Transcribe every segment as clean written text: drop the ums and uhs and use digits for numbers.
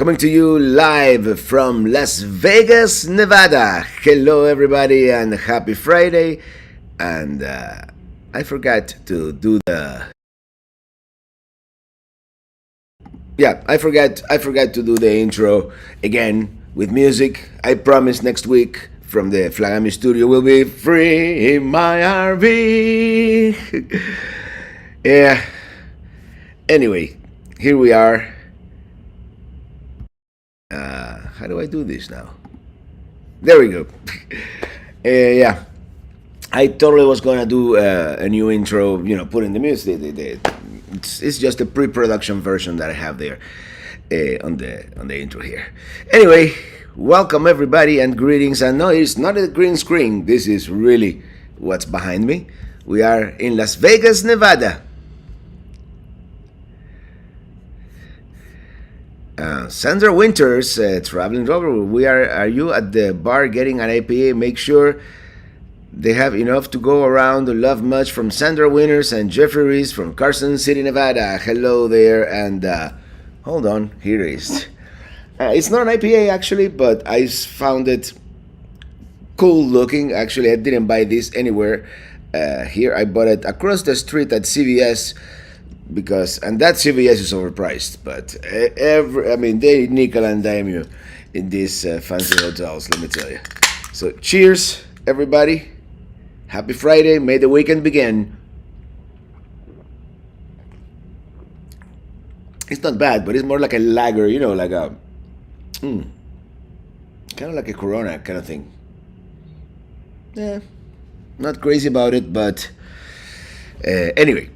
Coming to you live from Las Vegas, Nevada. Hello, everybody, and happy Friday. And I forgot to do the. Yeah, I forgot to do the intro again with music. I promise next week from the Flagami studio will be free in my RV. Yeah. Anyway, here we are. How do I do this now? There we go. Yeah, I totally was gonna do a new intro. You know, put in the music. It's just a pre-production version that I have there on the intro here. Anyway, welcome everybody and greetings. And no, it's not a green screen. This is really what's behind me. We are in Las Vegas, Nevada. Sandra Winters, traveling Rover. Are you at the bar getting an IPA? Make sure they have enough to go around. Love much from Sandra Winters and Jeffrey Reese from Carson City, Nevada. Hello there. And hold on, here it is. It's not an IPA actually, but I found it cool looking. Actually, I didn't buy this anywhere. Here I bought it across the street at CVS. And that CVS is overpriced, but they nickel and dime you in these fancy hotels, let me tell you. So cheers, everybody. Happy Friday. May the weekend begin. It's not bad, but it's more like a lager, you know, like a kind of like a Corona kind of thing. Yeah, not crazy about it, but anyway.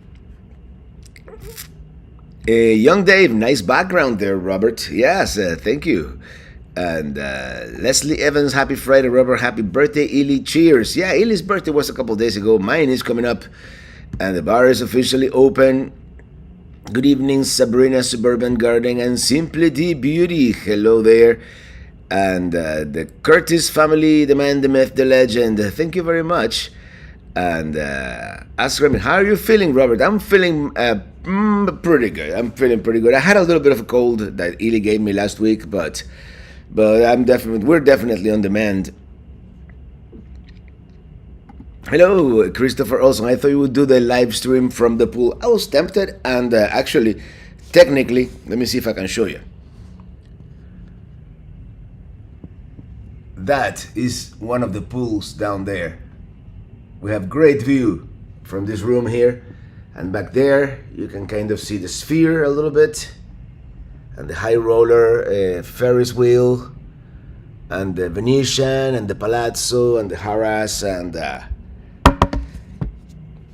Young Dave, nice background there, Robert. Yes, thank you. And Leslie Evans, happy Friday, Robert. Happy birthday, Ely. Cheers. Yeah, Ely's birthday was a couple days ago. Mine is coming up. And the bar is officially open. Good evening, Sabrina Suburban Garden and Simply D Beauty. Hello there. And the Curtis family, the man, the myth, the legend. Thank you very much. And ask Remy, how are you feeling, Robert? I'm feeling pretty good. I'm feeling pretty good. I had a little bit of a cold that Ely gave me last week, but we're definitely on demand. Hello, Christopher Olson. I thought you would do the live stream from the pool. I was tempted, and actually, technically, let me see if I can show you. That is one of the pools down there. We have great view from this room here, and back there you can kind of see the Sphere a little bit, and the high roller Ferris wheel, and the Venetian, and the Palazzo, and the Harras, and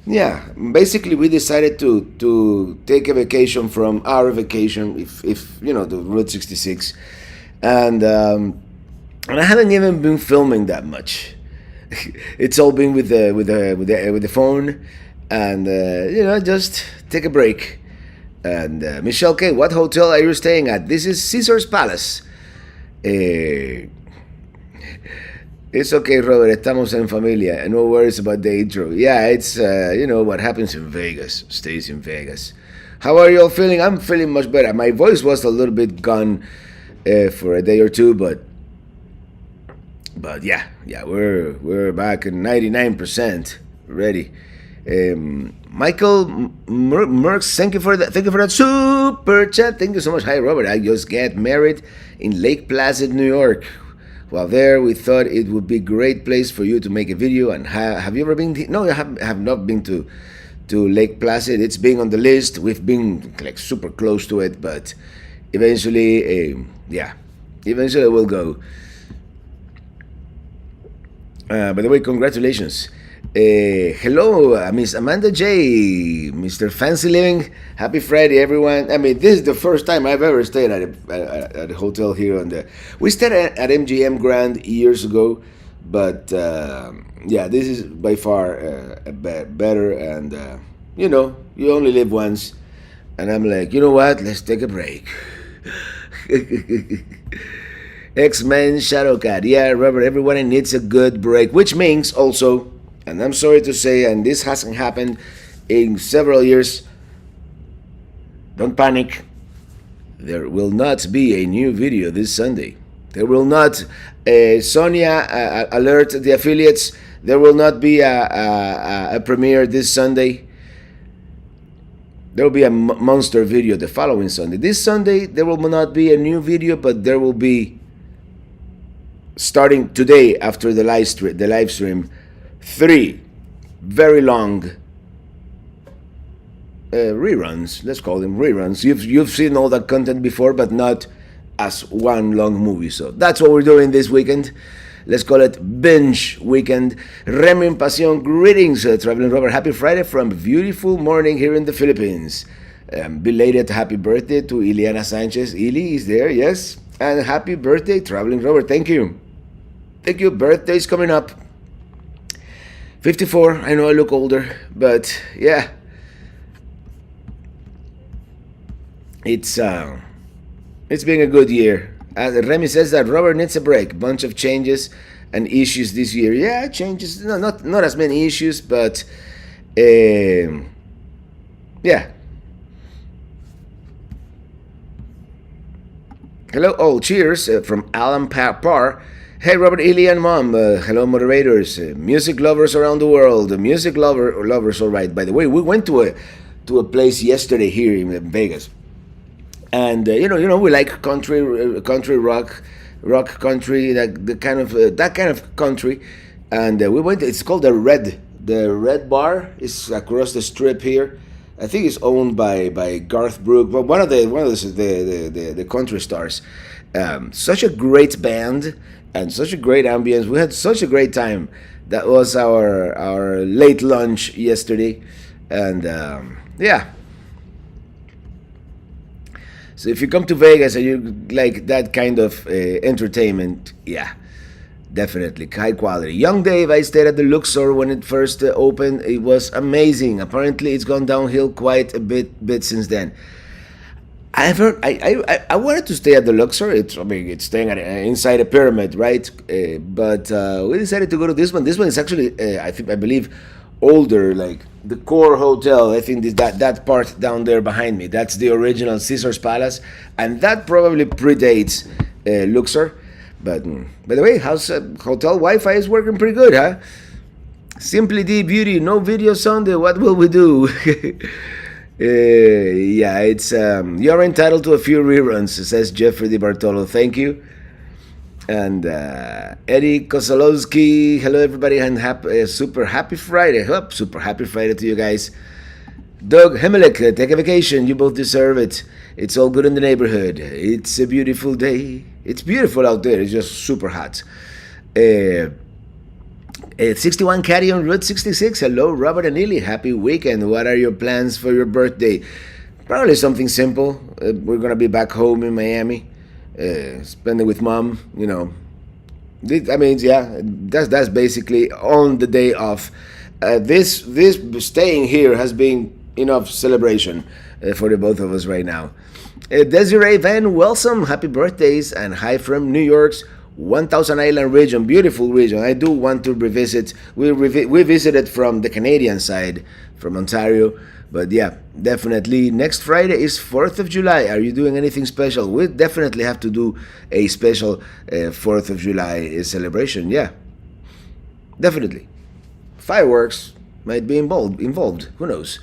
yeah, basically we decided to take a vacation from our vacation, if you know, the Route 66, and I haven't even been filming that much. It's all been with the phone, and you know, just take a break. And Michelle K, what hotel are you staying at? This is Caesar's Palace. It's okay, Robert. Estamos en familia. No worries about the intro. Yeah, it's you know what happens in Vegas stays in Vegas. How are you all feeling? I'm feeling much better. My voice was a little bit gone for a day or two, but yeah, we're back at 99% ready. Michael Merckx, thank you for that super chat. Thank you so much. Hi, Robert. I just got married in Lake Placid, New York. While there, we thought it would be a great place for you to make a video. And have you ever been? No, I have not been to Lake Placid. It's been on the list. We've been like super close to it, but eventually, eventually we'll go. By the way, congratulations. Hello, Miss Amanda J, Mr. Fancy Living. Happy Friday, everyone. I mean, this is the first time I've ever stayed at a hotel here on the. We stayed at MGM Grand years ago, but yeah, this is by far better. And you know, you only live once, and I'm like, you know what? Let's take a break. X-Men Shadowcat. Yeah, Robert, everyone needs a good break, which means also, and I'm sorry to say, and this hasn't happened in several years, don't panic. There will not be a new video this Sunday. There will not, Sonia, alert the affiliates. There will not be a premiere this Sunday. There will be a monster video the following Sunday. This Sunday, there will not be a new video, but there will be, starting today after the live stream, 3 very long reruns. Let's call them reruns. You've seen all that content before, but not as one long movie. So that's what we're doing this weekend. Let's call it binge weekend. Remin Pasión, greetings, Traveling Robert. Happy Friday from a beautiful morning here in the Philippines. Belated happy birthday to Ileana Sanchez. Ili is there, yes. And happy birthday, Traveling Robert. Thank you. Thank you. Birthday's coming up. 54. I know I look older, but yeah. It's been a good year. Remy says that Robert needs a break. Bunch of changes and issues this year. Yeah, changes. No, not as many issues, but yeah. Hello, all. Cheers from Alan Parr. Hey, Robert, Ili, and Mom. Hello, moderators, music lovers around the world. Music lovers, all right. By the way, we went to a place yesterday here in Vegas. And you know, we like country rock country, that kind of country. And we went. It's called the Red Bar. It's across the strip here. I think it's owned by Garth Brooks, but one of the country stars. Such a great band and such a great ambience. We had such a great time. That was our late lunch yesterday, and yeah. So if you come to Vegas and you like that kind of entertainment, yeah, definitely high quality. Young Dave, I stayed at the Luxor when it first opened. It was amazing. Apparently, it's gone downhill quite a bit since then. I've heard. I wanted to stay at the Luxor. It's staying inside a pyramid, right? But we decided to go to this one. This one is actually, I believe, older, like the core hotel. I think that part down there behind me, that's the original Caesar's Palace, and that probably predates Luxor. But by the way, how's hotel Wi-Fi is working pretty good, huh? Simply D Beauty, no video Sunday. What will we do? Yeah, it's you're entitled to a few reruns, says Jeffrey Di Bartolo. Thank you. And Eddie Kozalowski, hello everybody, and super happy Friday. Super happy Friday to you guys. Doug Hemelek, take a vacation. You both deserve it. It's all good in the neighborhood. It's a beautiful day. It's beautiful out there. It's just super hot. 61 Caddy on Route 66. Hello, Robert and Ili. Happy weekend. What are your plans for your birthday? Probably something simple. We're going to be back home in Miami. Spend it with Mom, you know. Yeah, that's basically on the day off. This staying here has been enough celebration for the both of us right now. Desiree Van Welsom, happy birthdays and hi from New York's 1000 Island region, beautiful region. I do want to revisit. We visited from the Canadian side, from Ontario. But yeah, definitely next Friday is 4th of July. Are you doing anything special? We definitely have to do a special 4th of July celebration. Yeah, definitely. Fireworks might be involved. Who knows?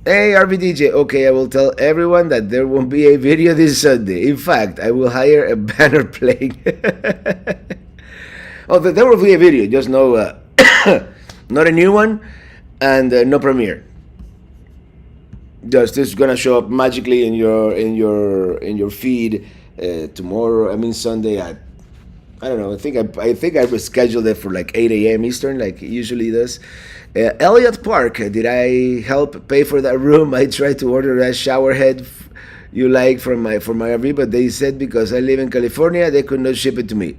Hey, RVDJ. Okay, I will tell everyone that there won't be a video this Sunday. In fact, I will hire a banner playing. Oh, there will be a video. Just no, not a new one. And no premiere. Just this is gonna show up magically in your feed tomorrow. Sunday at, I don't know. I think I rescheduled it for like 8 a.m. Eastern, like it usually does. Elliott Park. Did I help pay for that room? I tried to order that shower head you like for my RV, but they said because I live in California, they could not ship it to me.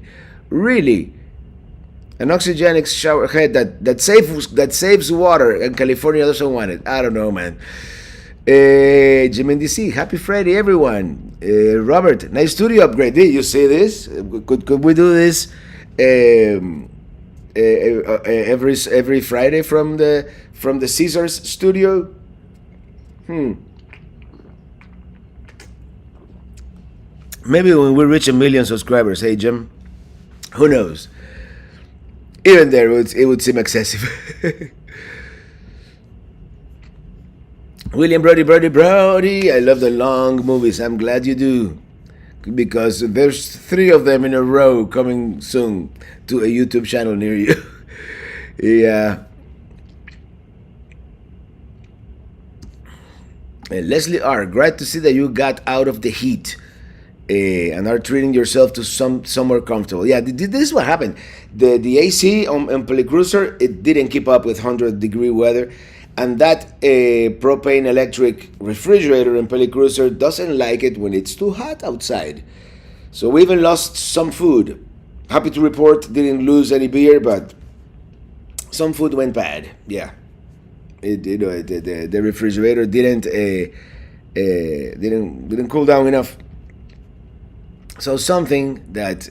Really? An oxygenic shower head that saves water, and California doesn't want it. I don't know, man. Jim and DC, happy Friday, everyone. Robert, nice studio upgrade. Did you see this? Could we do this every Friday from the Caesars studio? Maybe when we reach 1 million subscribers, hey Jim, who knows? Even there, it would seem excessive. William Brody. I love the long movies. I'm glad you do. Because there's 3 of them in a row coming soon to a YouTube channel near you. Yeah. Leslie R., glad to see that you got out of the heat and are treating yourself to somewhere comfortable. Yeah, this is what happened. The AC on Pelicruiser, it didn't keep up with 100-degree weather, and that propane electric refrigerator in Pelicruiser doesn't like it when it's too hot outside. So we even lost some food. Happy to report, didn't lose any beer, but some food went bad. Yeah. The refrigerator didn't cool down enough. So something that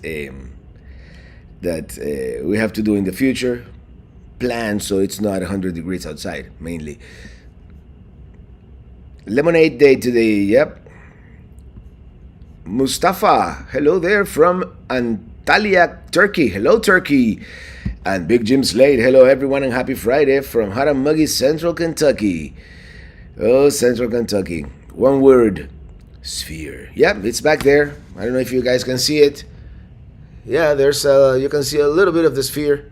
we have to do in the future, plan so it's not 100 degrees outside mainly. Lemonade Day today. Yep. Mustafa, hello there from Antalya, Turkey. Hello, Turkey. And Big Jim Slade, hello everyone and happy Friday from hot and muggy Central Kentucky. Oh, Central Kentucky. One word, sphere. Yep, it's back there. I don't know if you guys can see it. Yeah, there's you can see a little bit of the sphere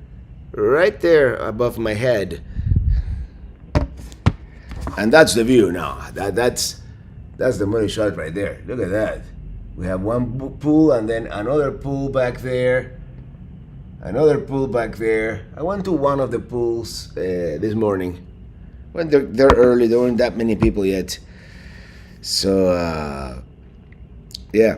right there above my head. And that's the view now. That's the money shot right there. Look at that. We have one pool and then another pool back there. Another pool back there. I went to one of the pools this morning. When they're early, there weren't that many people yet. So, yeah.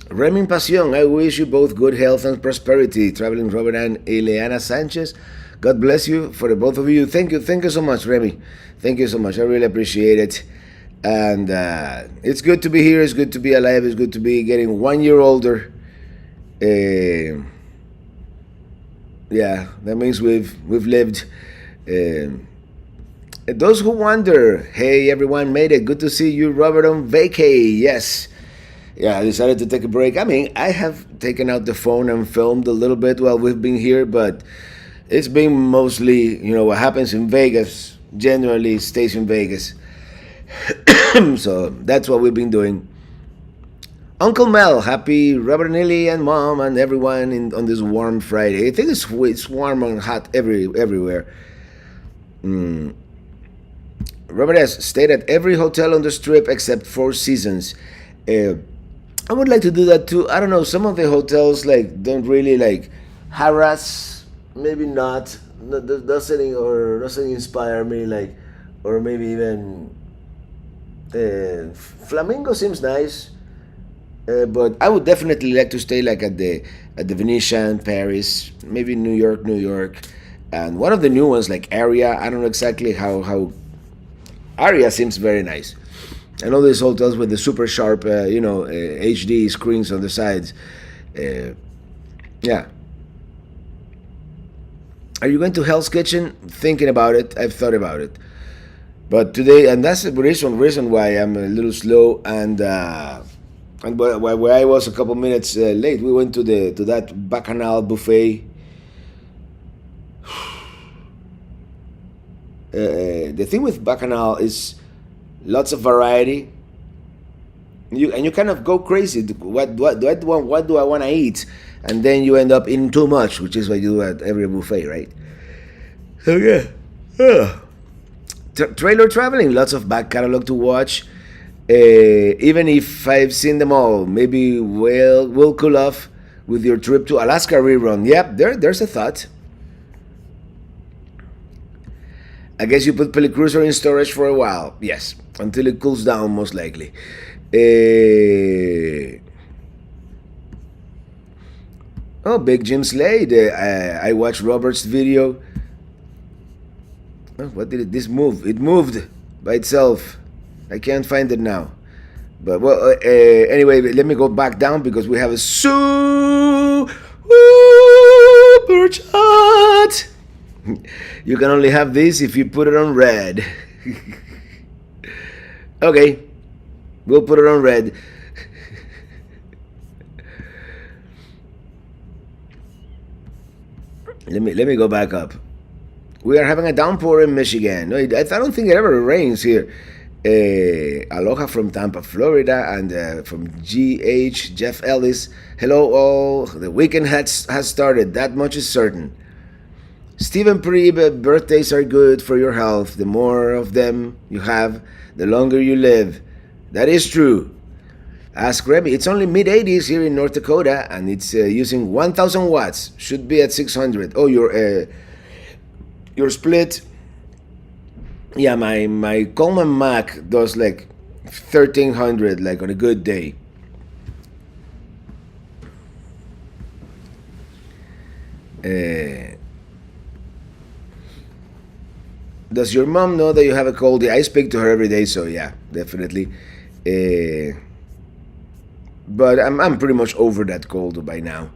Remin Pasión, I wish you both good health and prosperity. Traveling Robert and Ileana Sanchez. God bless you for the both of you. Thank you so much, Remy. Thank you so much. I really appreciate it. And it's good to be here. It's good to be alive. It's good to be getting 1 year older. Yeah, that means we've lived. Those who wonder, hey everyone, made it. Good to see you, Robert, on vacay. Yes. Yeah, I decided to take a break. I mean, I have taken out the phone and filmed a little bit while we've been here, but it's been mostly, what happens in Vegas generally stays in Vegas. So that's what we've been doing. Uncle Mel, happy Robert Neely and Mom and everyone on this warm Friday. I think it's warm and hot everywhere. Robert S. stayed at every hotel on the Strip except Four Seasons. I would like to do that too. I don't know. Some of the hotels don't really harass. Maybe not. Doesn't inspire me or maybe even Flamingo seems nice. But I would definitely like to stay at the Venetian, Paris, maybe New York, and one of the new ones like Aria. I don't know exactly how Aria seems very nice. I know these hotels with the super sharp, HD screens on the sides. Yeah. Are you going to Hell's Kitchen? Thinking about it. I've thought about it. But today, and that's the reason why I'm a little slow and where I was a couple minutes late. We went to that Bacchanal buffet. The thing with Bacchanal is lots of variety. You kind of go crazy. What do I want to eat? And then you end up eating too much, which is what you do at every buffet, right? So yeah. Trailer traveling, lots of back catalog to watch. Even if I've seen them all, maybe we'll cool off with your trip to Alaska rerun. Yep, there's a thought. I guess you put Pelicruiser in storage for a while. Yes, until it cools down, most likely. Oh, Big Jim Slade. I watched Robert's video. Oh, what did this move? It moved by itself. I can't find it now. But well, anyway, let me go back down because we have a super chat. You can only have this if you put it on red. Okay. We'll put it on red. Let me go back up. We are having a downpour in Michigan. No, I don't think it ever rains here. Aloha from Tampa, Florida, and from GH Jeff Ellis. Hello all. The weekend has started. That much is certain. Stephen Preeb, birthdays are good for your health. The more of them you have, the longer you live. That is true. Ask Remy. It's only mid 80s here in North Dakota, and it's using 1,000 watts. Should be at 600. Oh, your split. Yeah, my Coleman Mac does like 1,300, like on a good day. Does your mom know that you have a cold? I speak to her every day, so yeah, definitely. But I'm pretty much over that cold by now.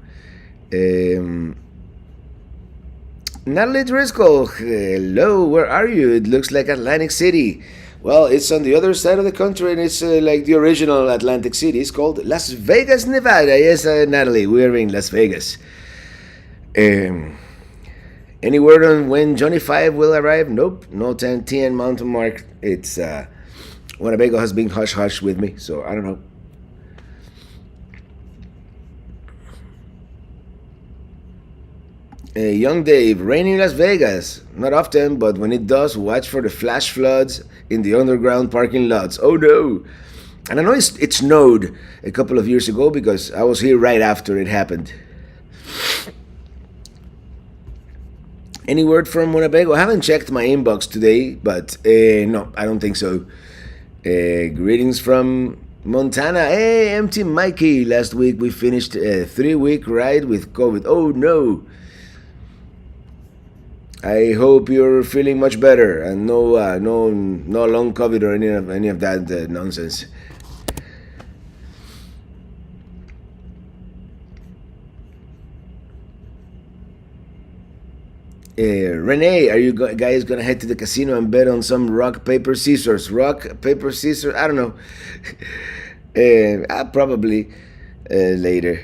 Natalie Driscoll, hello, where are you? It looks like Atlantic City. Well, it's on the other side of the country, and it's like the original Atlantic City. It's called Las Vegas, Nevada. Yes, Natalie, we're in Las Vegas. Any word on when Johnny 5 will arrive? Nope, no 10 mountain mark. It's Winnebago has been hush-hush with me, so I don't know. Young Dave, rain in Las Vegas. Not often, but when it does, watch for the flash floods in the underground parking lots. Oh no! And I know it snowed a couple of years ago because I was here right after it happened. Any word from Winnebago? I haven't checked my inbox today, but no, I don't think so. Greetings from Montana. Hey, empty Mikey. Last week we finished a 3-week ride with COVID. Oh no! I hope you're feeling much better and no long COVID or any of that nonsense. Renee, are you guys gonna head to the casino and bet on some rock paper scissors? Rock paper scissors? I don't know. Probably later.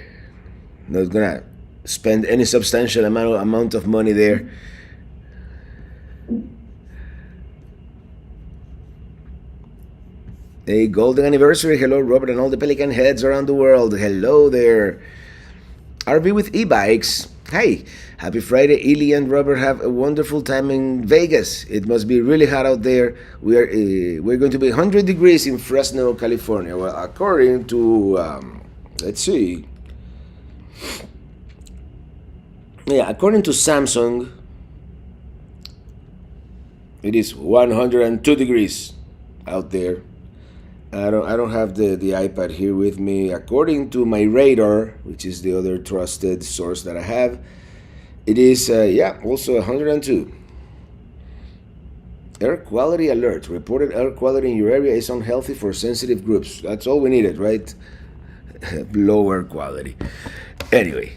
Not gonna spend any substantial amount of money there. A golden anniversary. Hello, Robert, and all the Pelican heads around the world. Hello there. RV with e-bikes. Hey, happy Friday. Ely and Robert have a wonderful time in Vegas. It must be really hot out there. We're going to be 100 degrees in Fresno, California. Well, according to let's see. Yeah, according to Samsung, it is 102 degrees out there. I don't have the iPad here with me. According to my radar, which is the other trusted source that I have, it is also 102. Air quality alert. Reported air quality in your area is unhealthy for sensitive groups. That's all we needed, right? Lower quality. Anyway.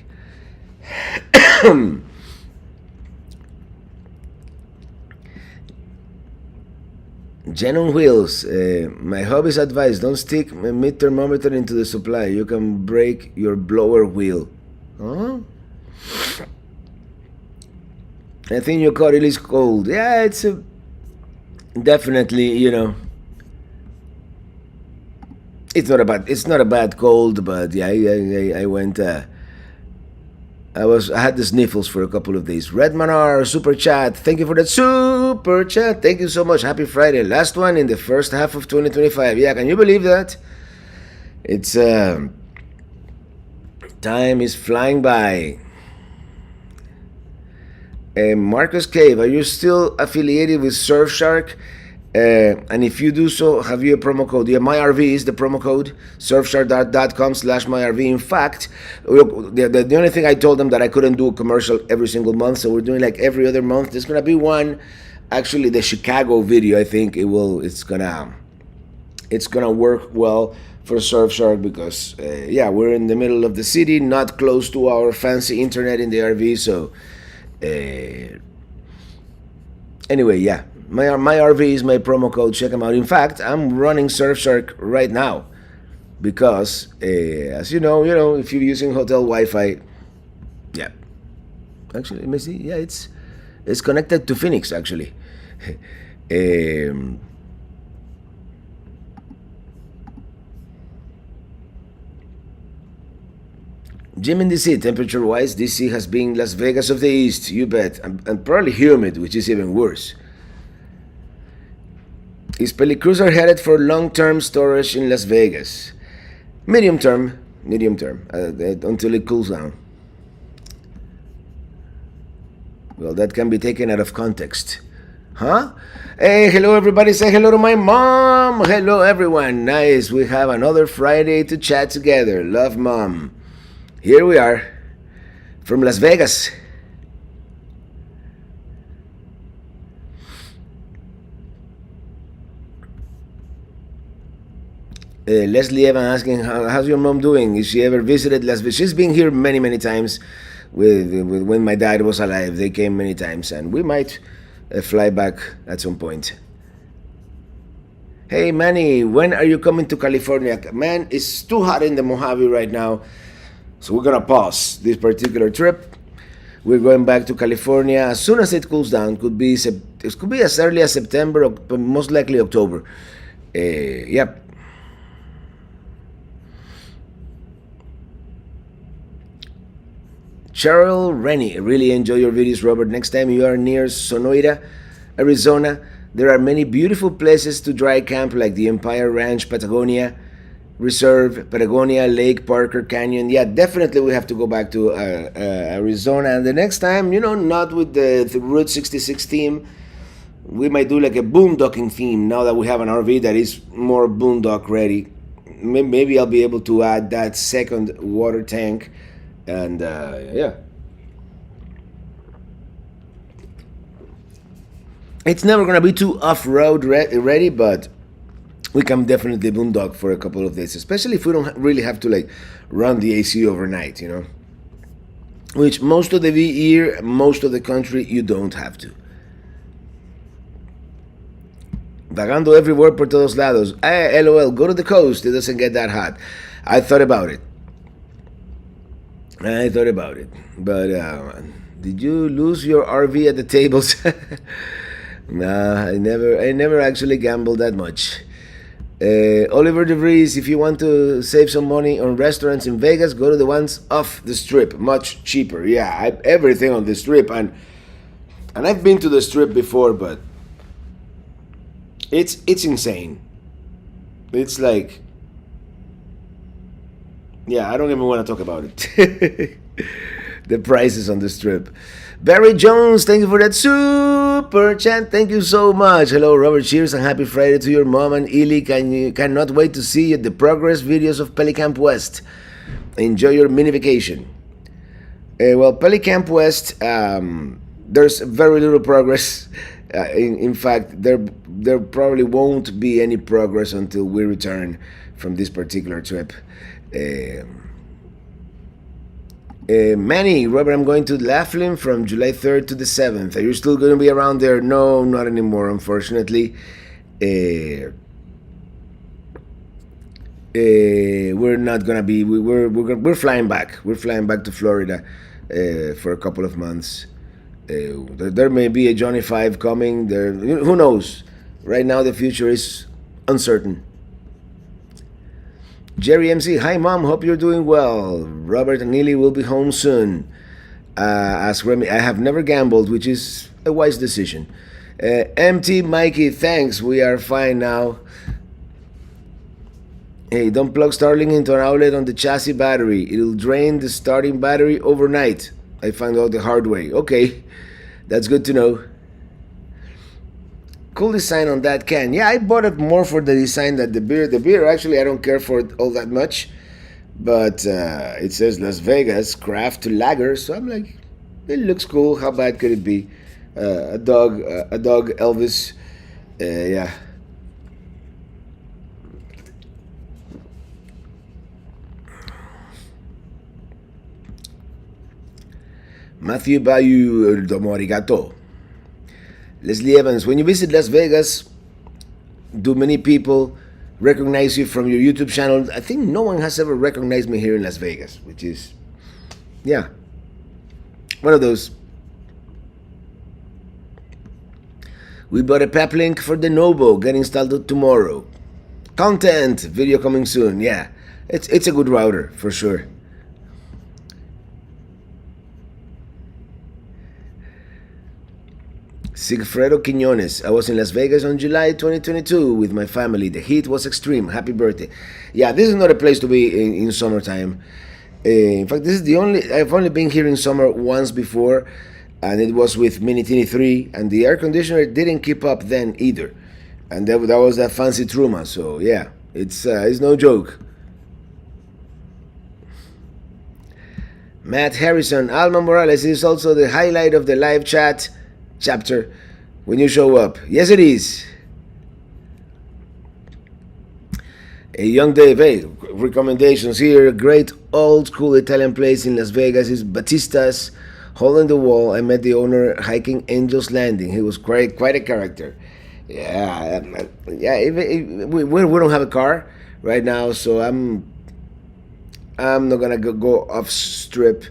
Jen on Wheels, my hobby's advice, don't stick a mid thermometer into the supply. You can break your blower wheel. Huh? I think your car is cold. Yeah, it's definitely, it's not a bad cold, but yeah, I went I had the sniffles for a couple of days. Red Manar, super chat. Thank you for that super chat. Thank you so much. Happy Friday. Last one in the first half of 2025. Yeah, can you believe that? It's time is flying by. Marcus Cave, are you still affiliated with Surfshark? And if you do so, have you a promo code? Yeah, MyRV is the promo code, surfshark.com/MyRV. In fact, the only thing I told them that I couldn't do a commercial every single month, so we're doing like every other month. There's gonna be one, actually the Chicago video. I think it's gonna work well for Surfshark because we're in the middle of the city, not close to our fancy internet in the RV. So anyway, yeah, My RV is my promo code. Check them out. In fact, I'm running Surfshark right now because, as if you're using hotel Wi-Fi, yeah. Actually, let me see. Yeah, it's connected to Phoenix actually. um, Jim in DC, temperature wise, DC has been Las Vegas of the East, you bet, and probably humid, which is even worse. Is Pelicruiser headed for long term storage in Las Vegas? Medium term, until it cools down. Well, that can be taken out of context. Huh? Hey, hello everybody, say hello to my mom. Hello everyone, nice, we have another Friday to chat together. Love, Mom. Here we are, from Las Vegas. Leslie Evan asking, how's your mom doing? Is she ever visited Las Vegas? She's been here many times with when my dad was alive. They came many times, and we might fly back at some point. Hey Manny, when are you coming to California? Man, it's too hot in the Mojave right now, so we're gonna pause this particular trip. We're going back to California as soon as it cools down. Could be as early as September, but most likely October. Yep. Cheryl Rennie, really enjoy your videos, Robert. Next time you are near Sonora, Arizona, there are many beautiful places to dry camp like the Empire Ranch, Patagonia Reserve, Patagonia Lake, Parker Canyon. Yeah, definitely we have to go back to Arizona. And the next time, not with the Route 66 theme, we might do like a boondocking theme now that we have an RV that is more boondock ready. Maybe I'll be able to add that second water tank. And yeah, it's never gonna be too off-road ready, but we can definitely boondock for a couple of days, especially if we don't really have to like run the AC overnight, which most of the year, most of the country, you don't have to. Vagando everywhere por todos lados. LOL, go to the coast, it doesn't get that hot. I thought about it, but did you lose your RV at the tables? Nah, I never actually gambled that much. Oliver DeVries, if you want to save some money on restaurants in Vegas, go to the ones off the strip, much cheaper. Yeah, everything on the strip, and I've been to the strip before, but it's insane. It's like, yeah, I don't even want to talk about it. The prices on the strip. Barry Jones, thank you for that super chat. Thank you so much. Hello, Robert. Cheers and happy Friday to your mom and Ely. Cannot wait to see the progress videos of Pelicamp West. Enjoy your mini vacation. Well, Pelicamp West, there's very little progress. In fact, there probably won't be any progress until we return from this particular trip. Manny, Robert, I'm going to Laughlin from July 3rd to the 7th. Are you still going to be around there? No, not anymore, unfortunately. We're not gonna be. We're flying back. We're flying back to Florida for a couple of months. There may be a Johnny 5 coming. Who knows? Right now, the future is uncertain. Jerry MC, hi mom, hope you're doing well. Robert and Neely will be home soon. Ask Remy, I have never gambled, which is a wise decision. MT Mikey, thanks, we are fine now. Hey, don't plug Starlink into an outlet on the chassis battery. It'll drain the starting battery overnight. I found out the hard way. Okay, that's good to know. Cool design on that can. Yeah, I bought it more for the design than the beer. The beer, actually, I don't care for it all that much. But it says Las Vegas, craft lager. So I'm like, it looks cool. How bad could it be? A dog Elvis. Yeah. Matthew Bayou, domo arigato. Leslie Evans, when you visit Las Vegas, do many people recognize you from your YouTube channel? I think no one has ever recognized me here in Las Vegas, which is, yeah, one of those. We bought a pep link for the Novo, get installed tomorrow. Content, video coming soon. Yeah, it's a good router for sure. Sigfredo Quiñones, I was in Las Vegas on July 2022 with my family. The heat was extreme. Happy birthday. Yeah, this is not a place to be in summertime. In fact, this is the only, I've only been here in summer once before, and it was with Mini Tini 3, and the air conditioner didn't keep up then either. And that was that fancy Truma, so yeah, it's no joke. Matt Harrison, Alma Morales is also the highlight of the live chat chapter when you show up. Yes, it is. A young Dave, hey, recommendations here. A great old school Italian place in Las Vegas is Batista's Hole in the Wall. I met the owner hiking Angel's Landing. He was quite a character. Yeah, yeah. We don't have a car right now, so I'm not gonna go off strip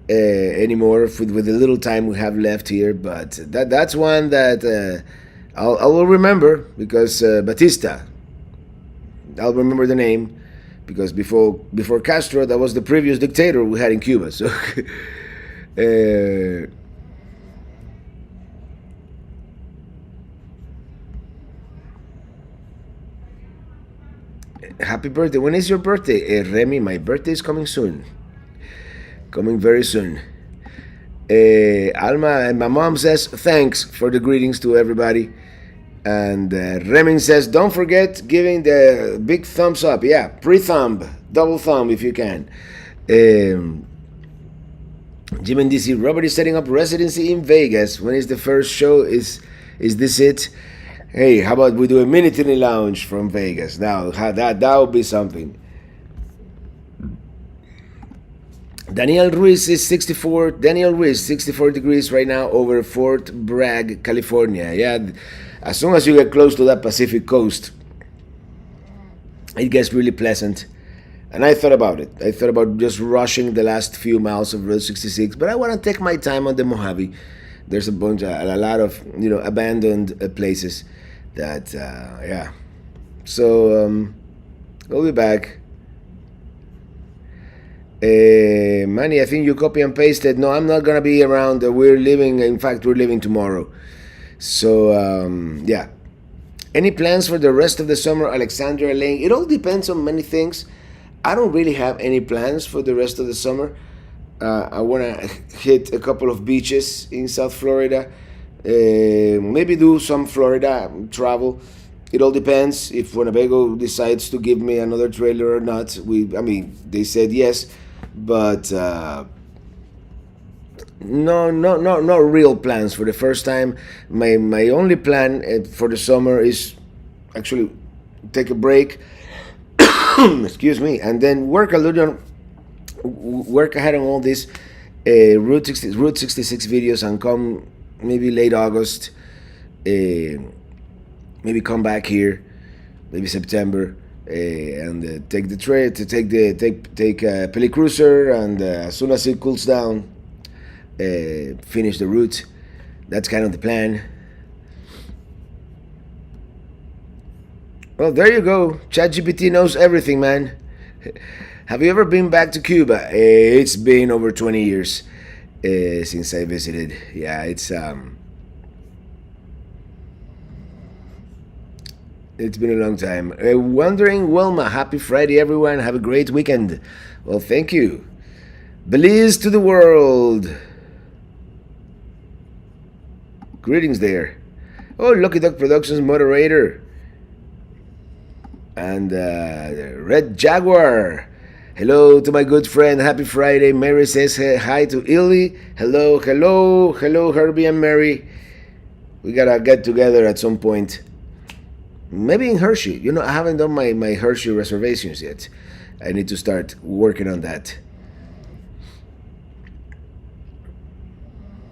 anymore with the little time we have left here. But that's one that I will remember because Batista. I'll remember the name because before Castro, that was the previous dictator we had in Cuba. So. Happy birthday. When is your birthday? Remy, my birthday is coming soon. Coming very soon. Alma, and my mom says thanks for the greetings to everybody. And Remin says, don't forget giving the big thumbs up. Yeah, pre-thumb, double thumb if you can. Jim and DC, Robert is setting up residency in Vegas. When is the first show? Is this it? Hey, how about we do a mini tiny lounge from Vegas? Now, that would be something. Daniel Ruiz is 64. Daniel Ruiz, 64 degrees right now over Fort Bragg, California. Yeah, as soon as you get close to that Pacific coast, it gets really pleasant. And I thought about it. I thought about just rushing the last few miles of Route 66, but I want to take my time on the Mojave. There's a lot of abandoned places that yeah. So we'll be back. Manny, I think you copy and pasted. No, I'm not gonna be around. We're leaving. In fact, we're leaving tomorrow. So yeah. Any plans for the rest of the summer, Alexandra Lane? It all depends on many things. I don't really have any plans for the rest of the summer. I want to hit a couple of beaches in South Florida. Maybe do some Florida travel. It all depends if Winnebago decides to give me another trailer or not. They said yes, but no real plans for the first time. My only plan for the summer is actually take a break. Excuse me, and then work ahead on all these Route 66 videos and come maybe late August, maybe come back here, maybe September, and take the trail to take Peli Cruiser, and as soon as it cools down, finish the route. That's kind of the plan. Well, there you go. ChatGPT knows everything, man. Have you ever been back to Cuba? It's been over 20 years since I visited. Yeah, it's been a long time. Wondering Wilma, happy Friday, everyone. Have a great weekend. Well, thank you. Belize to the world. Greetings there. Oh, Lucky Duck Productions moderator. And Red Jaguar. Hello to my good friend. Happy Friday. Mary says hi to Illy. Hello, Herbie and Mary. We gotta get together at some point. Maybe in Hershey. I haven't done my Hershey reservations yet. I need to start working on that.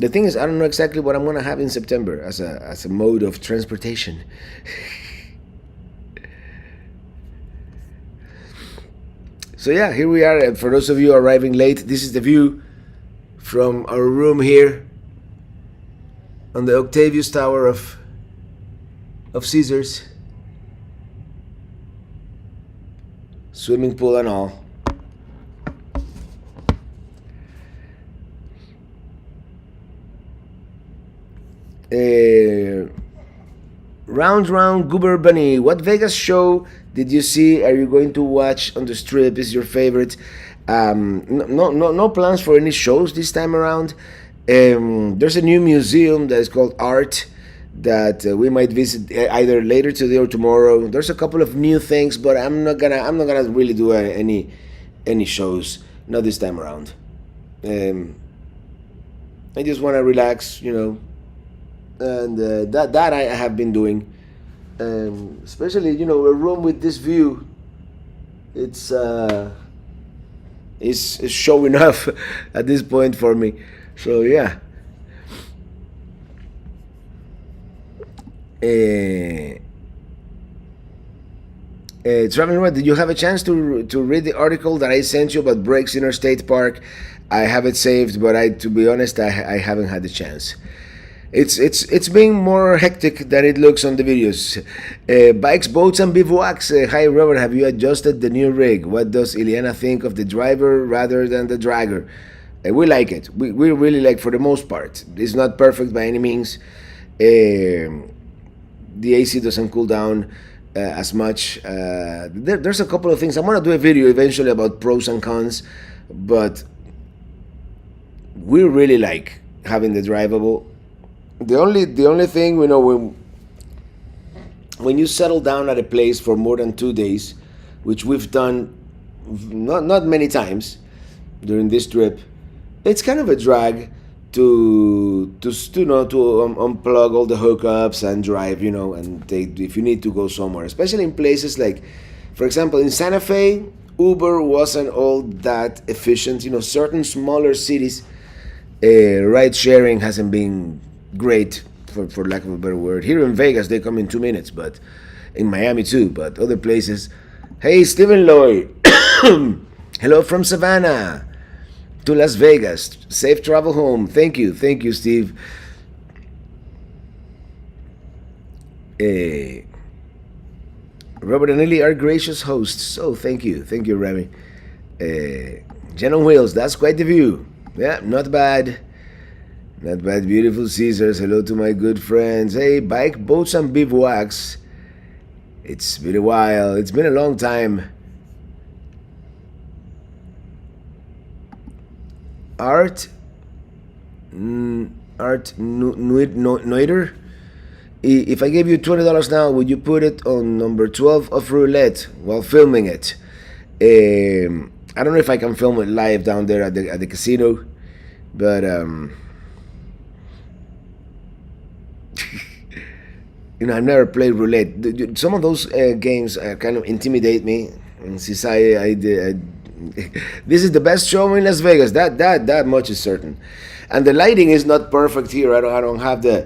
The thing is, I don't know exactly what I'm gonna have in September as a mode of transportation. So yeah, here we are. For those of you arriving late, this is the view from our room here on the Octavius Tower of Caesars. Swimming pool and all. Round Goober Bunny, what Vegas show did you see? Are you going to watch on the Strip? Is your favorite? No plans for any shows this time around. There's a new museum that is called Art that we might visit either later today or tomorrow. There's a couple of new things, but I'm not gonna really do any shows, not this time around. I just want to relax, and that I have been doing. Especially, a room with this view. It's is showing off at this point for me. So yeah. Traveling Red, did you have a chance to read the article that I sent you about Breaks Interstate Park? I have it saved, but to be honest, I haven't had the chance. It's being more hectic than it looks on the videos. Bikes, boats, and bivouacs. Hi Robert, have you adjusted the new rig? What does Ileana think of the driver rather than the dragger? We like it. We really like, for the most part. It's not perfect by any means. The AC doesn't cool down as much. There's a couple of things. I'm gonna do a video eventually about pros and cons, but we really like having the drivable. The only thing, when you settle down at a place for more than 2 days, which we've done not many times during this trip, it's kind of a drag to unplug all the hookups and drive, and if you need to go somewhere, especially in places like, for example, in Santa Fe, Uber wasn't all that efficient. Certain smaller cities, ride sharing hasn't been great, for lack of a better word. Here in Vegas, they come in 2 minutes, but in Miami too. But other places, hey, Stephen Lloyd, hello from Savannah to Las Vegas. Safe travel home. Thank you, Steve. Robert and Lily are gracious hosts, so thank you, Remy. Jen on Wheels, that's quite the view. Yeah, not bad. Not bad, beautiful Caesars. Hello to my good friends. Hey, bike, boats, and bivouacs. It's been a while. It's been a long time. Art Noiter. If I gave you $20 now, would you put it on number 12 of roulette while filming it? I don't know if I can film it live down there at the casino, but I've never played roulette. Some of those games kind of intimidate me. And since I this is the best show in Las Vegas. That much is certain. And the lighting is not perfect here. I don't have the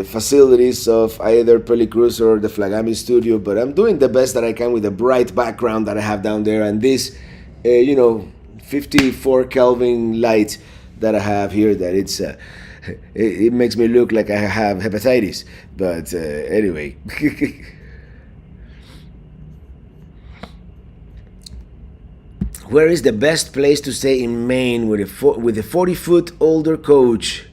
facilities of either Pelicruz or the Flagami studio, but I'm doing the best that I can with the bright background that I have down there and this 54 Kelvin light that I have here, that it makes me look like I have hepatitis. But anyway. Where is the best place to stay in Maine with a 40-foot older coach?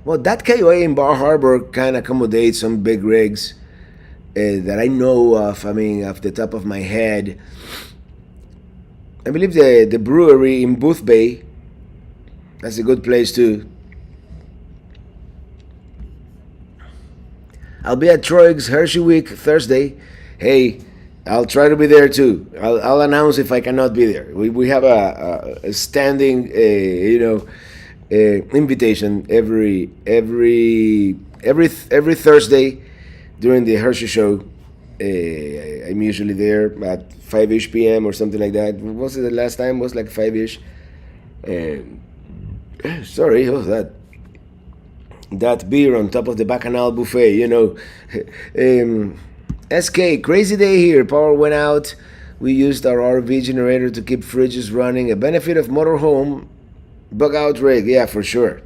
Well, that KOA in Bar Harbor can accommodate some big rigs that I know of. I mean, off the top of my head, I believe the brewery in Booth Bay, that's a good place too. I'll be at Troig's Hershey Week Thursday. Hey, I'll try to be there too. I'll announce if I cannot be there. We have a standing invitation every Thursday during the Hershey show. I'm usually there at 5ish p.m. or something like that. Was it the last time? Was like 5ish. Sorry, what's that beer on top of the bacchanal buffet, SK, crazy day here. Power went out. We used our RV generator to keep fridges running. A benefit of motorhome bug out rig. Yeah, for sure.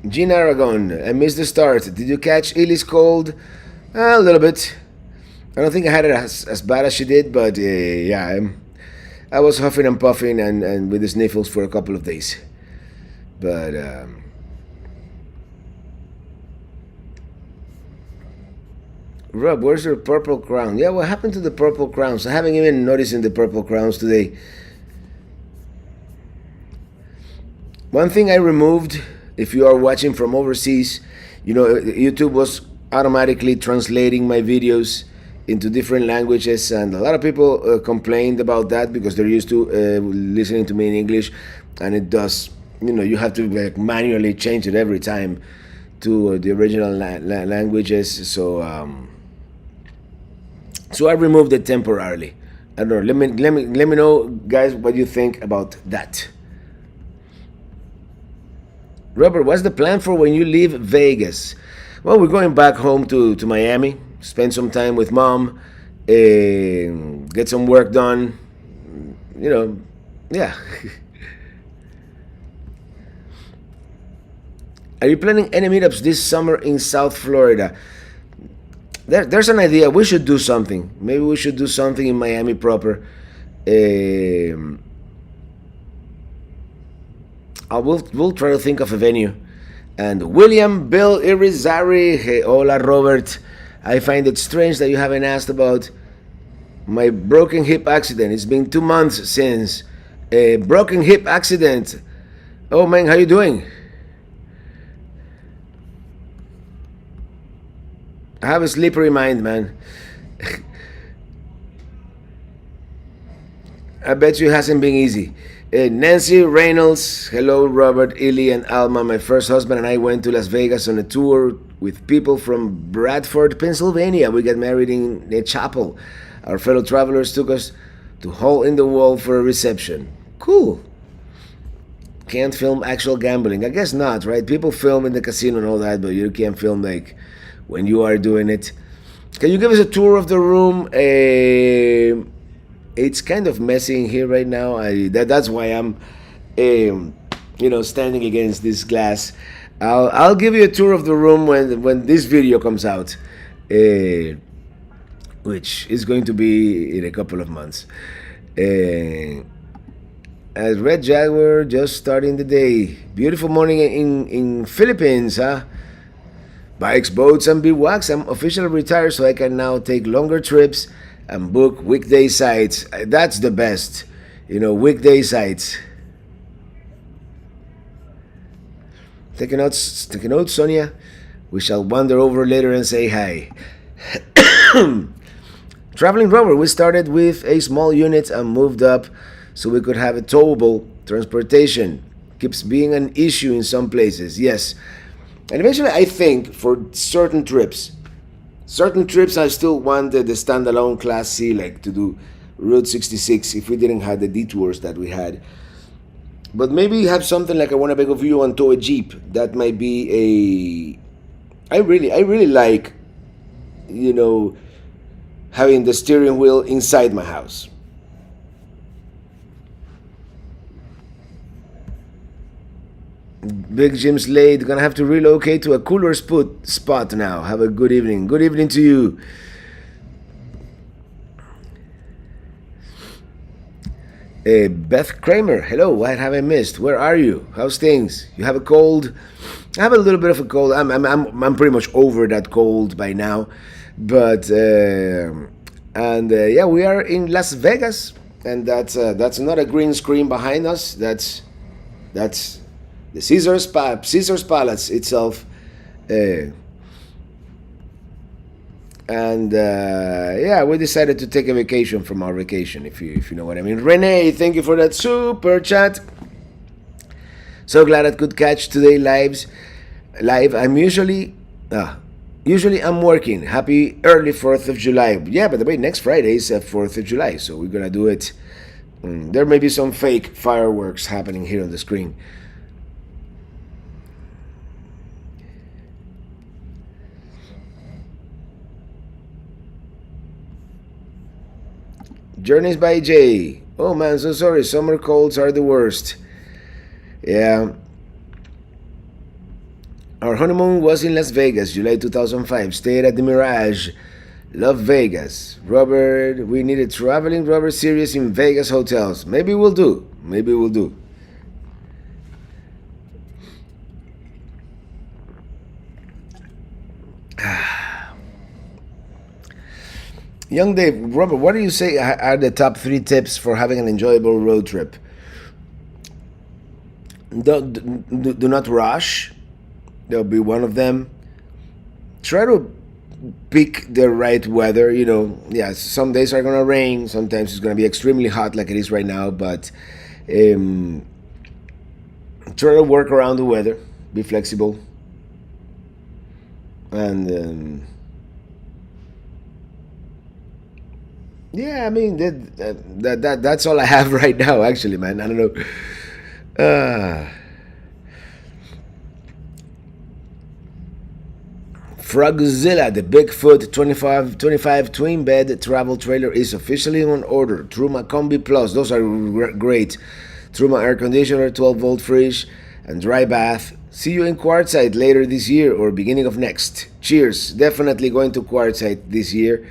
Gene Aragon, I missed the start. Did you catch Illy's cold? A little bit. I don't think I had it as bad as she did, but yeah, I was huffing and puffing and with the sniffles for a couple of days. But Rob, where's your purple crown? Yeah, what happened to the purple crowns? I haven't even noticed the purple crowns today. One thing I removed, if you are watching from overseas, YouTube was automatically translating my videos into different languages, and a lot of people complained about that because they're used to listening to me in English, and it does, you have to manually change it every time to the original languages. So I removed it temporarily. I don't know. Let me know, guys, what you think about that. Robert, what's the plan for when you leave Vegas? Well, we're going back home to Miami, spend some time with mom, get some work done. Yeah. Are you planning any meetups this summer in South Florida? There's an idea. We should do something. Maybe we should do something in Miami proper. We'll try to think of a venue. And William Bill Irizarry, hey, hola Robert. I find it strange that you haven't asked about my broken hip accident. It's been 2 months since a broken hip accident. Oh man, how you doing? I have a slippery mind, man. I bet you it hasn't been easy. Nancy Reynolds, hello Robert, Illy, and Alma. My first husband and I went to Las Vegas on a tour with people from Bradford, Pennsylvania. We got married in a chapel. Our fellow travelers took us to Hole in the Wall for a reception. Cool. Can't film actual gambling. I guess not, right? People film in the casino and all that, but you can't film like when you are doing it. Can you give us a tour of the room? It's kind of messy in here right now. That's why I'm, standing against this glass. I'll give you a tour of the room when this video comes out, which is going to be in a couple of months. As Red Jaguar, just starting the day. Beautiful morning in Philippines, huh? Bikes, boats, and bivouacs. I'm officially retired, so I can now take longer trips and book weekday sites. That's the best, weekday sites. Taking notes, Sonia. We shall wander over later and say hi. Traveling Rover, we started with a small unit and moved up so we could have a towable transportation. Keeps being an issue in some places, yes. And eventually, I think for certain trips, I still wanted the standalone Class C, like to do Route 66 if we didn't have the detours that we had. But maybe have something like a Winnebago View and tow a Jeep. That might be I really like, having the steering wheel inside my house. Big Jim Slade, gonna have to relocate to a cooler spot now. Have a good evening. Good evening to you. Beth Kramer, hello. What have I missed? Where are you? How's things? You have a cold? I have a little bit of a cold. I'm pretty much over that cold by now, but yeah, we are in Las Vegas, and that's not a green screen behind us. That's the Caesar's Palace itself, and yeah, we decided to take a vacation from our vacation, if you know what I mean. Renee, thank you for that super chat. So glad I could catch today live. I'm usually Usually I'm working. Happy early 4th of July. Yeah, by the way, next Friday is 4th of July, so we're gonna do it. There may be some fake fireworks happening here on the screen. Journeys by Jay. Oh man, so sorry. Summer colds are the worst. Yeah. Our honeymoon was in Las Vegas, July 2005. Stayed at the Mirage. Love Vegas. Robert, we need a traveling Robert series in Vegas hotels. Maybe we'll do. Maybe we'll do. Young Dave, Robert, what do you say are the top 3 tips for having an enjoyable road trip? Do not rush. There'll be one of them. Try to pick the right weather. Yeah, some days are gonna rain. Sometimes it's gonna be extremely hot, like it is right now. But try to work around the weather. Be flexible. And yeah, I mean that's all I have right now. Actually, man, I don't know. Frogzilla, the Bigfoot 25 twin bed travel trailer is officially on order. Truma Combi Plus, those are great. Truma air conditioner, 12-volt fridge, and dry bath. See you in Quartzsite later this year or beginning of next. Cheers. Definitely going to Quartzsite this year.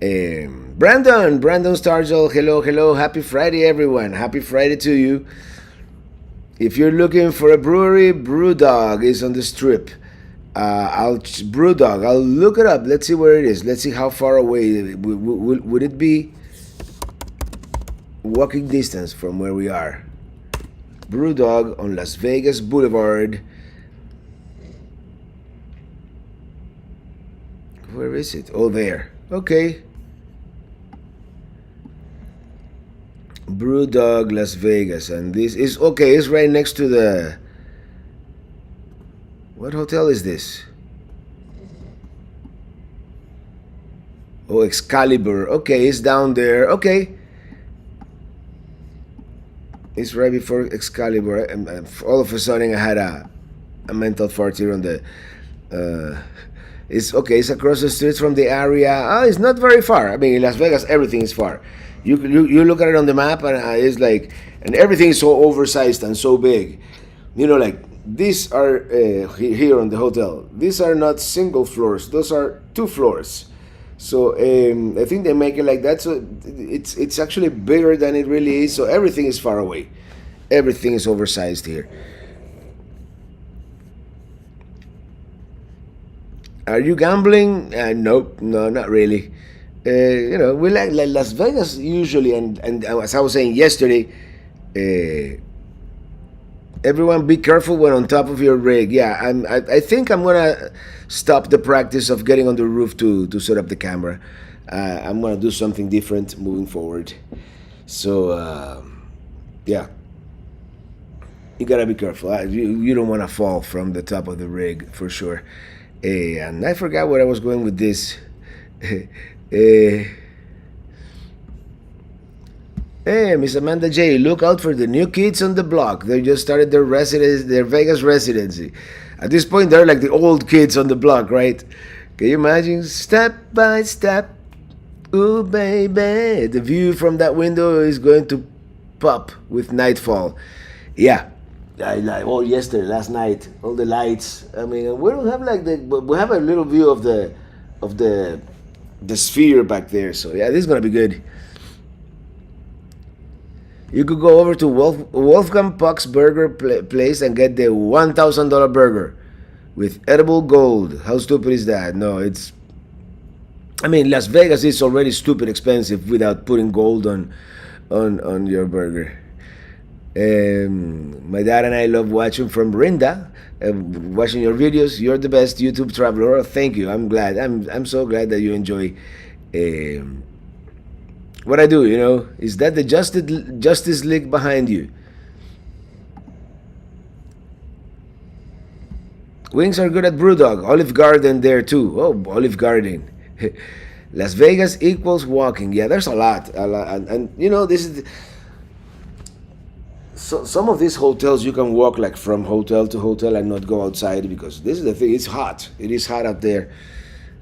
Brandon Stargell, hello. Happy Friday, everyone. Happy Friday to you. If you're looking for a brewery, Brewdog is on the strip. Brewdog. I'll look it up. Let's see where it is. Let's see how far away would it be. Walking distance from where we are. Brewdog on Las Vegas Boulevard. Where is it? Oh, there. Okay. Brewdog Las Vegas, and this is okay. It's right next to the. What hotel is this? Oh, Excalibur. Okay, it's down there. Okay. It's right before Excalibur. And all of a sudden, I had a mental fart here on the. It's okay. It's across the street from the area. It's not very far. I mean, in Las Vegas, everything is far. You look at it on the map, and it's like, and everything is so oversized and so big. Like these are here on the hotel. These are not single floors. Those are 2 floors. So I think they make it like that. So it's actually bigger than it really is. So everything is far away. Everything is oversized here. Are you gambling? Nope, no, not really. We like Las Vegas usually, and as I was saying yesterday, everyone be careful when on top of your rig. Yeah, I think I'm gonna stop the practice of getting on the roof to set up the camera. I'm gonna do something different moving forward. So yeah, you gotta be careful. You don't want to fall from the top of the rig for sure. And I forgot where I was going with this. Hey, Miss Amanda J, look out for the new kids on the block. They just started their Vegas residency. At this point, they're like the old kids on the block, right? Can you imagine? Step by step, ooh baby, the view from that window is going to pop with nightfall. Yeah, yesterday, last night, all the lights. I mean, we don't have we have a little view of the sphere back there. So yeah, this is gonna be good. You could go over to Wolfgang Puck's burger place and get the $1,000 burger with edible gold. How stupid is that? No, it's. I mean, Las Vegas is already stupid expensive without putting gold on your burger. My dad and I love watching from Rinda, watching your videos. You're the best YouTube traveler. Thank you. I'm glad. I'm so glad that you enjoy what I do. Is that the Justice League behind you? Wings are good at Brewdog. Olive Garden there too. Oh, Olive Garden. Las Vegas equals walking. Yeah, there's a lot, and you know this is so some of these hotels you can walk like from hotel to hotel and not go outside because this is the thing. It's hot. It is hot up there.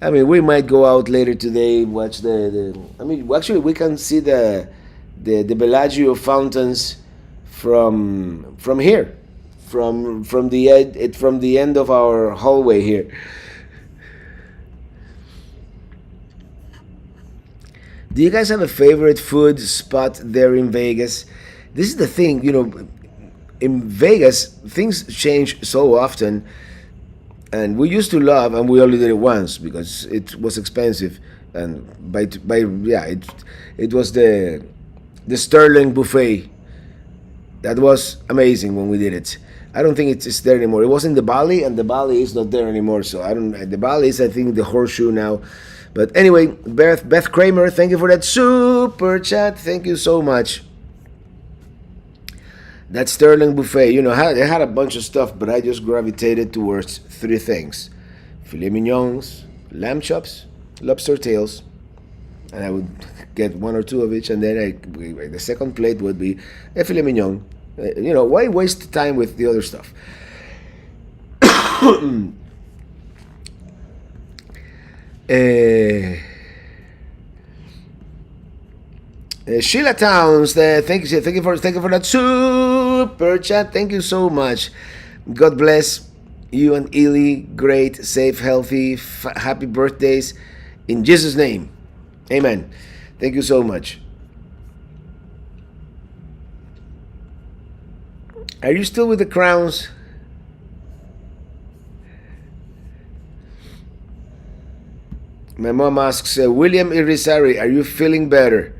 I mean, we might go out later today, watch the. I mean, actually, we can see the Bellagio fountains from here, from the from the end of our hallway here. Do you guys have a favorite food spot there in Vegas? This is the thing, you know, in Vegas things change so often, and we used to love, and we only did it once because it was expensive, and by yeah, it was the Sterling buffet. That was amazing when we did it. I don't think it's there anymore. It was in the Bali, and the Bali is not there anymore. So I don't. The Bali is, I think, the Horseshoe now. But anyway, Beth Kramer, thank you for that super chat. Thank you so much. That Sterling buffet, you know, they had a bunch of stuff, but I just gravitated towards three things: filet mignons, lamb chops, lobster tails, and I would get one or two of each, and then the second plate would be a filet mignon. You know, why waste time with the other stuff? Sheila Towns, thank you for that super chat. Thank you so much. God bless you and Ely. Great, safe, healthy, happy birthdays in Jesus' name. Amen. Thank you so much. Are you still with the crowns? My mom asks, William Irizarry, are you feeling better?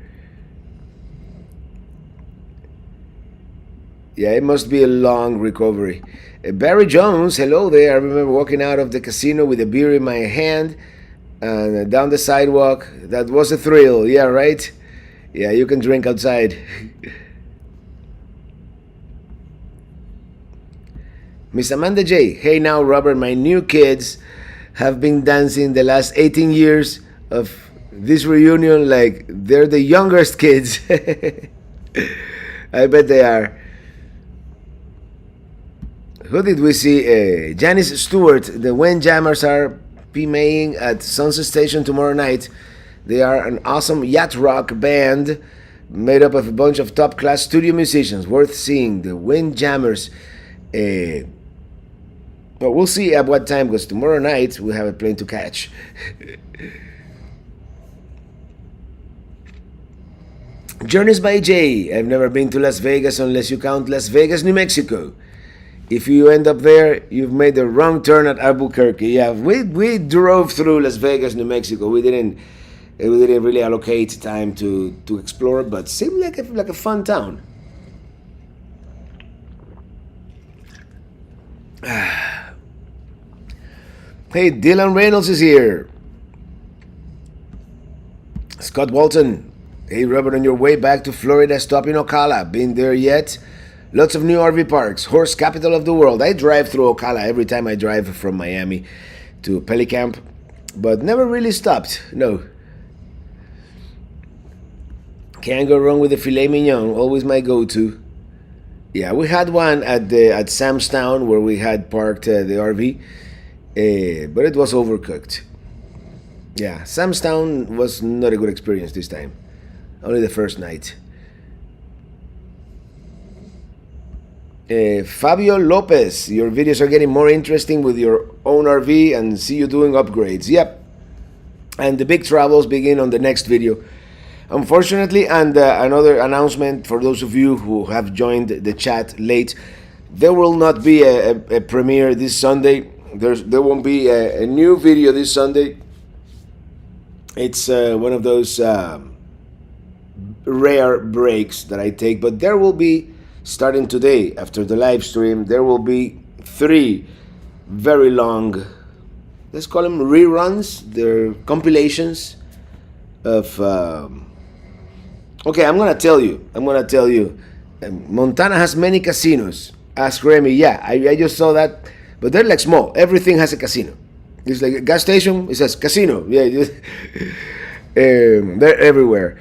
Yeah, it must be a long recovery. Barry Jones, hello there. I remember walking out of the casino with a beer in my hand and down the sidewalk. That was a thrill. Yeah, right? Yeah, you can drink outside. Miss Amanda J. Hey now, Robert, my new kids have been dancing the last 18 years of this reunion like they're the youngest kids. I bet they are. Who did we see? Janice Stewart. The Windjammers are PMAing at Sunset Station tomorrow night. They are an awesome yacht rock band made up of a bunch of top-class studio musicians. Worth seeing. The Windjammers. Well, we'll see at what time, because tomorrow night we have a plane to catch. Journeys by Jay. I've never been to Las Vegas unless you count Las Vegas, New Mexico. If you end up there, you've made the wrong turn at Albuquerque. Yeah, we drove through Las Vegas, New Mexico. We didn't really allocate time to explore, but seemed like a fun town. Hey, Dylan Reynolds is here. Scott Walton. Hey, Robert, on your way back to Florida, stop in Ocala. Been there yet? Lots of new RV parks. Horse capital of the world. I drive through Ocala every time I drive from Miami to Pelicamp, but never really stopped. No. Can't go wrong with the filet mignon. Always my go-to. Yeah, we had one at Sam's Town where we had parked the RV, but it was overcooked. Yeah, Sam's Town was not a good experience this time. Only the first night. Fabio Lopez, your videos are getting more interesting with your own RV, and see you doing upgrades. Yep. And the big travels begin on the next video. Unfortunately, and another announcement for those of you who have joined the chat late, there will not be a premiere this Sunday. There won't be a new video this Sunday. It's one of those rare breaks that I take, but there will be, starting today after the live stream, there will be 3 very long, let's call them reruns. They're compilations of okay, I'm gonna tell you, Montana has many casinos. Ask Remy. Yeah, I just saw that but they're like small. Everything has a casino. It's like a gas station. It says casino. Yeah, they're everywhere.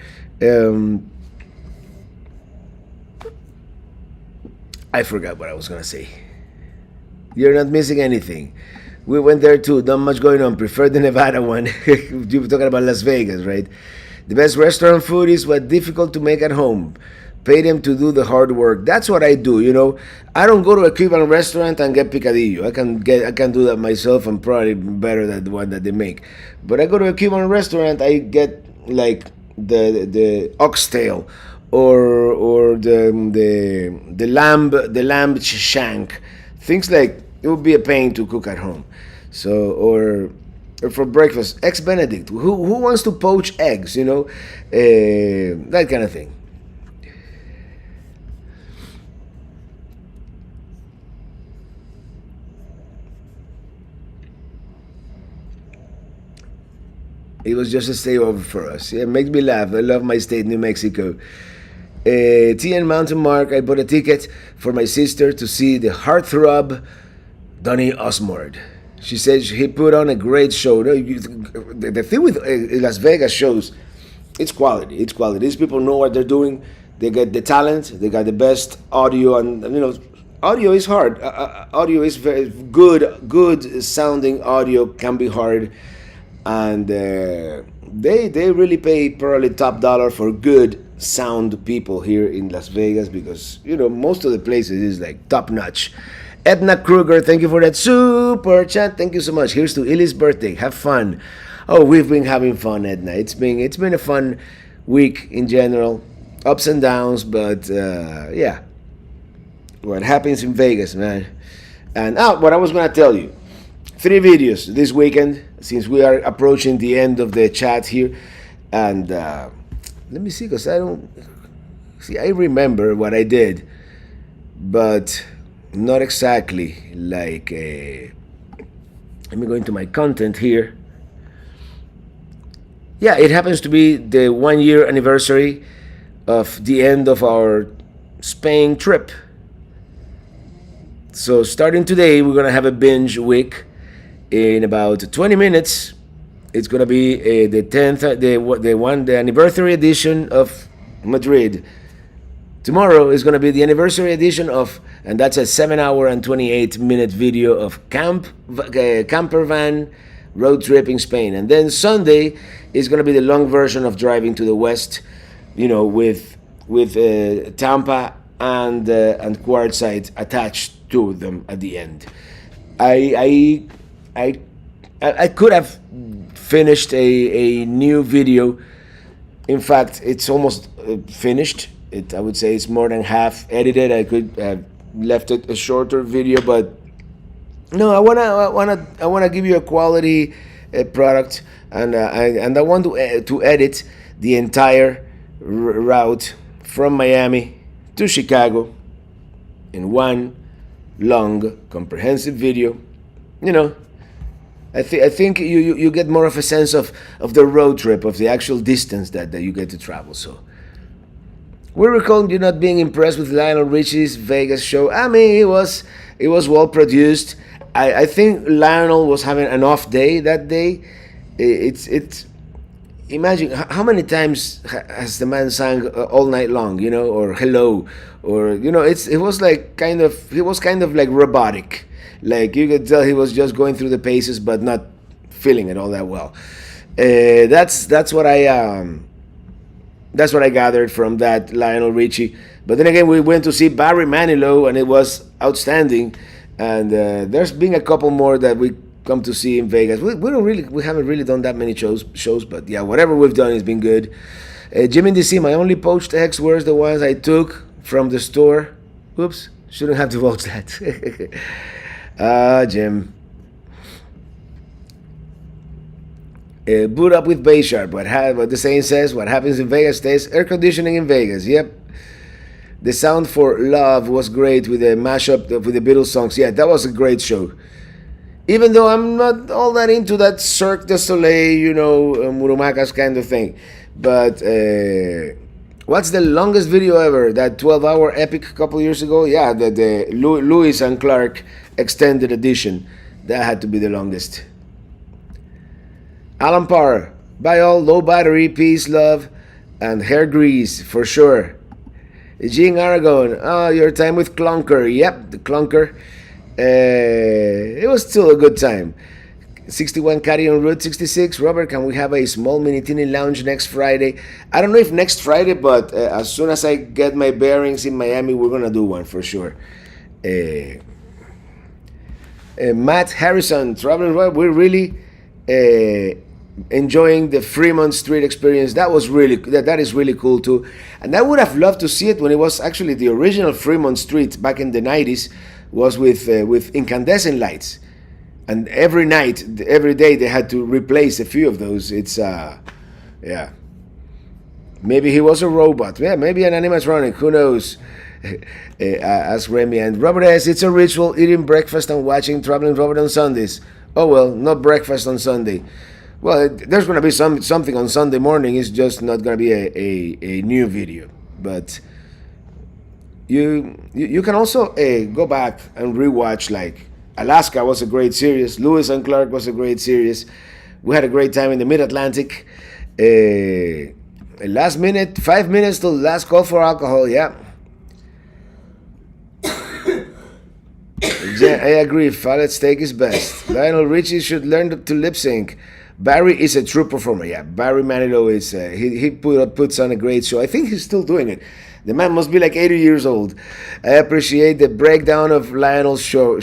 I forgot what I was gonna say. You're not missing anything. We went there too. Not much going on. Prefer the Nevada one. You were talking about Las Vegas, right? The best restaurant food is what difficult to make at home. Pay them to do the hard work. That's what I do. I don't go to a Cuban restaurant and get picadillo. I can do that myself and probably better than the one that they make. But I go to a Cuban restaurant, I get like the oxtail or the lamb shank. Things like it would be a pain to cook at home. So or for breakfast, eggs Benedict. Who wants to poach eggs? That kind of thing. It was just a stayover for us. Yeah, it makes me laugh. I love my state, New Mexico. TN Mountain Mark, I bought a ticket for my sister to see the heartthrob Donny Osmond. She says he put on a great show. The thing with Las Vegas shows, it's quality. It's quality. These people know what they're doing. They get the talent. They got the best audio, and audio is hard. Audio is very good. Good sounding audio can be hard, and they really pay probably top dollar for good sound people here in Las Vegas because most of the places is like top notch. Edna Kruger, thank you for that super chat. Thank you so much. Here's to Illy's birthday. Have fun. Oh, we've been having fun, Edna. It's been a fun week in general, ups and downs, but yeah, what happens in Vegas, man. And what I was gonna tell you, 3 videos this weekend since we are approaching the end of the chat here, and let me see because I don't see. I remember what I did, but not exactly like. Let me go into my content here. Yeah, it happens to be the 1-year anniversary of the end of our Spain trip. So starting today, we're gonna have a binge week. In about 20 minutes, it's gonna be the 10th, the anniversary edition of Madrid. Tomorrow is gonna be the anniversary edition of, and that's a 7-hour and 28-minute video of camper van road trip in Spain. And then Sunday is gonna be the long version of driving to the west, with Tampa and Quartzsite attached to them at the end. I could have finished a new video. In fact, it's almost finished. I would say it's more than half edited. I could have left it a shorter video, but no, I wanna give you a quality product, and I want to edit the entire route from Miami to Chicago in one long, comprehensive video. I think you get more of a sense of the road trip, of the actual distance that you get to travel. So we recall you not being impressed with Lionel Richie's Vegas show. I mean, it was well produced. I think Lionel was having an off day that day. It's imagine how many times has the man sang all night long, or hello, or it was like he was kind of like robotic. Like you could tell he was just going through the paces, but not feeling it all that well. That's what I gathered from that Lionel Richie. But then again, we went to see Barry Manilow, and it was outstanding. And there's been a couple more that we come to see in Vegas. We haven't really done that many shows, but yeah, whatever we've done has been good. Jim in DC, my only poached eggs were the ones I took from the store. Oops, shouldn't have divulged that. Jim. Boot up with Bay Sharp. What the saying says, what happens in Vegas stays. Air conditioning in Vegas. Yep. The sound for Love was great with the mashup with the Beatles songs. Yeah, that was a great show. Even though I'm not all that into that Cirque du Soleil, Murumakas kind of thing. But What's the longest video ever? That 12-hour epic a couple years ago? Yeah, the Lewis and Clark extended edition. That had to be the longest. Alan Parr, buy all, low battery, peace, love, and hair grease for sure. Jean Aragon, oh, your time with Clunker. Yep, the Clunker. It was still a good time. 61 Caddy on Route 66. Robert, can we have a small mini teeny lounge next Friday? I don't know if next Friday, but as soon as I get my bearings in Miami, we're going to do one for sure. Matt Harrison, traveling. We're really enjoying the Fremont Street experience. That was really that is really cool too. And I would have loved to see it when it was actually the original Fremont Street back in the 90s was with incandescent lights. And every night, every day, they had to replace a few of those. It's, yeah. Maybe he was a robot. Yeah, maybe an animatronic. Who knows? Ask Remy. And Robert S., it's a ritual, eating breakfast and watching Traveling Robert on Sundays. Oh, well, not breakfast on Sunday. Well, there's going to be something on Sunday morning. It's just not going to be a new video. But you can also go back and rewatch, like, Alaska was a great series. Lewis and Clark was a great series. We had a great time in the Mid-Atlantic. Last minute, 5 minutes till last call for alcohol. Yeah. I agree. Fillet steak is best. Lionel Richie should learn to lip sync. Barry is a true performer. Yeah, Barry Manilow is. He puts on a great show. I think he's still doing it. The man must be like 80 years old. I appreciate the breakdown of Lionel's show.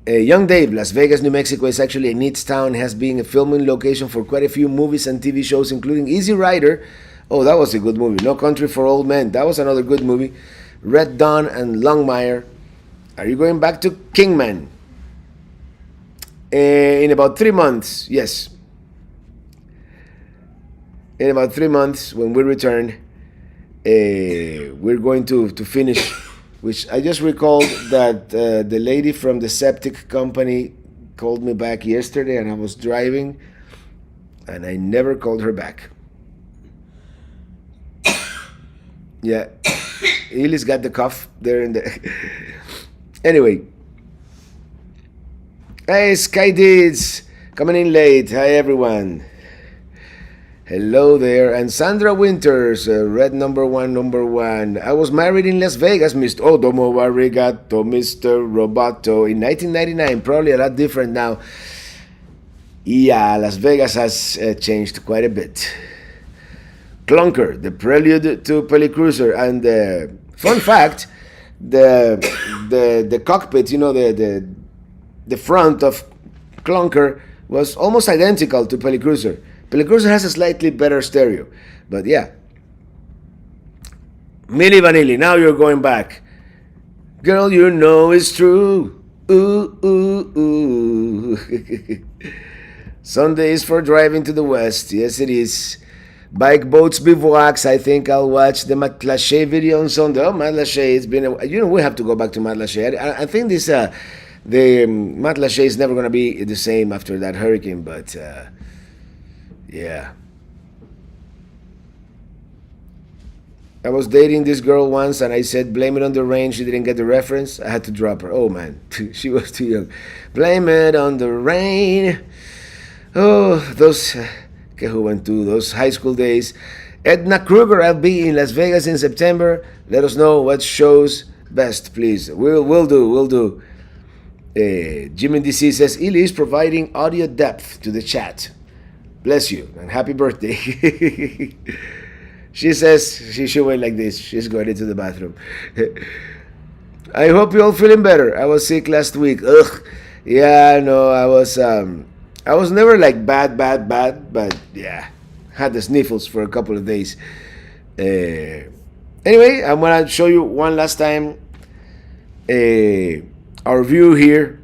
Young Dave, Las Vegas, New Mexico is actually a neat town. Has been a filming location for quite a few movies and TV shows, including Easy Rider. Oh, that was a good movie. No Country for Old Men. That was another good movie. Red Dawn and Longmire. Are you going back to Kingman? In about 3 months, yes. In about 3 months, when we return, we're going to finish, which I just recalled that the lady from the septic company called me back yesterday, and I was driving, and I never called her back. Yeah, Ely's got the cough there in the... Anyway. Hey, Sky Deeds, coming in late. Hi, everyone. Hello there. And Sandra Winters, red number one. I was married in Las Vegas, Mr. Oh, domo arigato, Mr. Roboto, in 1999. Probably a lot different now. Yeah, Las Vegas has changed quite a bit. Clunker, the prelude to Pelicruiser. And fun fact, the cockpit, you know, the front of Clunker was almost identical to Pelicruiser. Pelicruiser has a slightly better stereo, but yeah. Milli Vanilli, now you're going back. Girl, you know it's true. Ooh, ooh, ooh. Sunday is for driving to the west. Yes, it is. Bike boats bivouacs. I think I'll watch the Matt Lachey video on Sunday. Oh, Matt Lachey, it's been we have to go back to Matt Lachey. I think this the Matt Lachey is never going to be the same after that hurricane, but yeah. I was dating this girl once, and I said, blame it on the rain. She didn't get the reference. I had to drop her. Oh, man. She was too young. Blame it on the rain. Oh, those those high school days. Edna Kruger, I'll be in Las Vegas in September. Let us know what shows best, please. We'll do. Jimmy DC says, Ely is providing audio depth to the chat. Bless you, and happy birthday. She says she went like this. She's going into the bathroom. I hope you're all feeling better. I was sick last week. Ugh. Yeah, no, I was never like bad, but yeah, had the sniffles for a couple of days. Anyway, I'm gonna show you one last time our view here,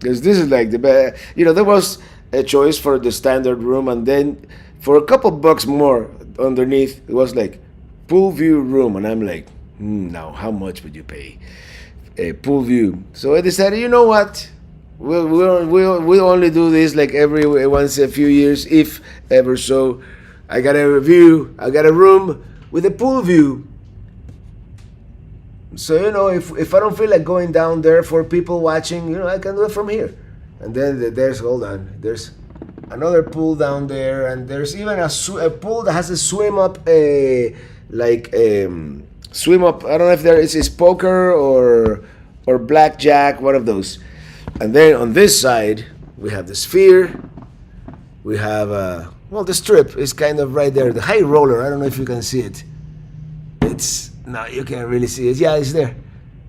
because this is like the best. You know, there was a choice for the standard room, and then for a couple bucks more underneath, it was like pool view room, and I'm like, now how much would you pay? A pool view. So I decided, you know what? we'll only do this like every once a few years, if ever. So I got a view. I got a room with a pool view. So if I don't feel like going down there for people watching, I can do it from here. And then there's there's another pool down there, and there's even a pool that has a swim up, swim up. I don't know if there is poker or blackjack, one of those. And then on this side we have the Sphere. We have the Strip is kind of right there. The high roller. I don't know if you can see it. No, you can't really see it. Yeah, it's there.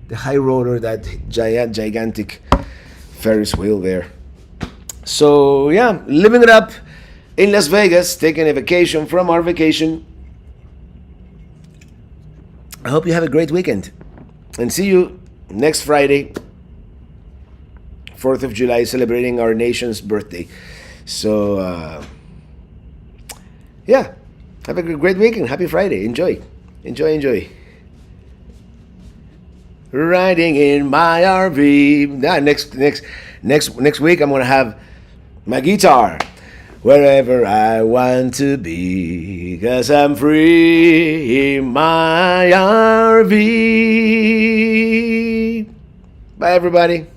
The high roller, that gigantic Ferris wheel there. So yeah, living it up in Las Vegas, taking a vacation from our vacation. I hope you have a great weekend, and see you next Friday, 4th of July, celebrating our nation's birthday. So yeah, have a great weekend. Happy Friday. Enjoy. Riding in my RV. Next week I'm gonna have my guitar wherever I want to be, 'cause I'm free in my RV. Bye everybody.